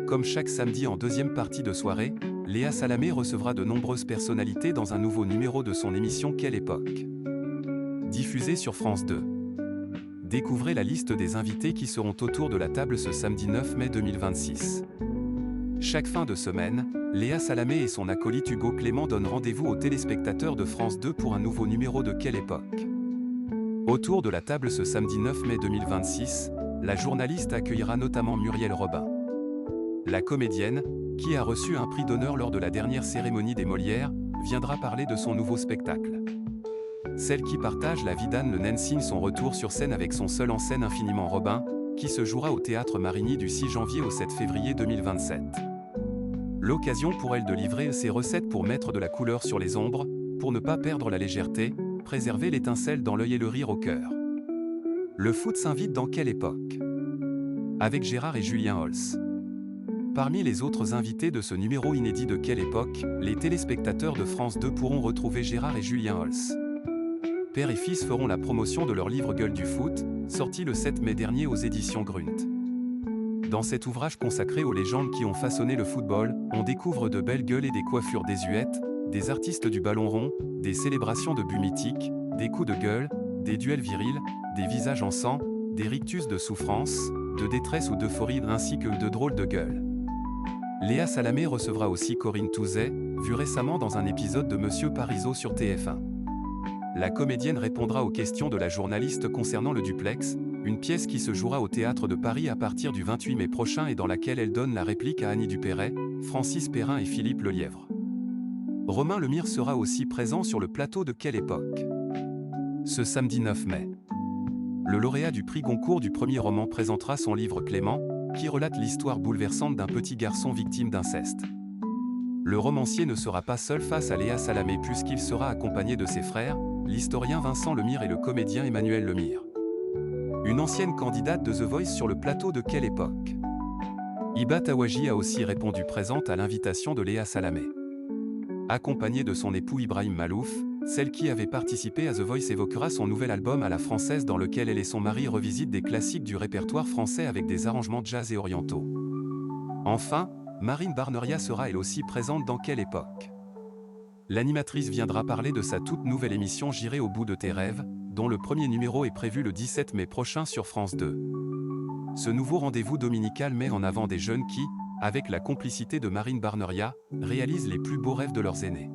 Comme chaque samedi en deuxième partie de soirée, Léa Salamé recevra de nombreuses personnalités dans un nouveau numéro de son émission Quelle époque? Diffusée sur France 2. Découvrez la liste des invités qui seront autour de la table ce samedi 9 mai 2026. Chaque fin de semaine, Léa Salamé et son acolyte Hugo Clément donnent rendez-vous aux téléspectateurs de France 2 pour un nouveau numéro de Quelle époque? Autour de la table ce samedi 9 mai 2026, la journaliste accueillera notamment Muriel Robin. La comédienne, qui a reçu un prix d'honneur lors de la dernière cérémonie des Molières, viendra parler de son nouveau spectacle. Celle qui partage la vie d'Anne Le Nain signe son retour sur scène avec son seul en scène Infiniment Robin, qui se jouera au Théâtre Marigny du 6 janvier au 7 février 2027. L'occasion pour elle de livrer ses recettes pour mettre de la couleur sur les ombres, pour ne pas perdre la légèreté, préserver l'étincelle dans l'œil et le rire au cœur. Le foot s'invite dans Quelle époque? Avec Gérard et Julien Holtz. Parmi les autres invités de ce numéro inédit de Quelle époque, les téléspectateurs de France 2 pourront retrouver Gérard et Julien Holtz. Père et fils feront la promotion de leur livre Gueule du foot, sorti le 7 mai dernier aux éditions Grunt. Dans cet ouvrage consacré aux légendes qui ont façonné le football, on découvre de belles gueules et des coiffures désuètes, des artistes du ballon rond, des célébrations de buts mythiques, des coups de gueule, des duels virils, des visages en sang, des rictus de souffrance, de détresse ou d'euphorie ainsi que de drôles de gueules. Léa Salamé recevra aussi Corinne Touzet, vue récemment dans un épisode de Monsieur Parisot sur TF1. La comédienne répondra aux questions de la journaliste concernant le Duplex, une pièce qui se jouera au Théâtre de Paris à partir du 28 mai prochain et dans laquelle elle donne la réplique à Annie Dupéret, Francis Perrin et Philippe Lelièvre. Romain Lemire sera aussi présent sur le plateau de Quelle époque? Ce samedi 9 mai. Le lauréat du prix Goncourt du premier roman présentera son livre Clément, qui relate l'histoire bouleversante d'un petit garçon victime d'inceste. Le romancier ne sera pas seul face à Léa Salamé puisqu'il sera accompagné de ses frères, l'historien Vincent Lemire et le comédien Emmanuel Lemire. Une ancienne candidate de The Voice sur le plateau de Quelle époque? Iba Tawaji a aussi répondu présente à l'invitation de Léa Salamé. Accompagnée de son époux Ibrahim Malouf, celle qui avait participé à The Voice évoquera son nouvel album à la française dans lequel elle et son mari revisitent des classiques du répertoire français avec des arrangements jazz et orientaux. Enfin, Marine Barneria sera elle aussi présente dans Quelle époque? L'animatrice viendra parler de sa toute nouvelle émission J'irai au bout de tes rêves, dont le premier numéro est prévu le 17 mai prochain sur France 2. Ce nouveau rendez-vous dominical met en avant des jeunes qui, avec la complicité de Marine Barneria, réalisent les plus beaux rêves de leurs aînés.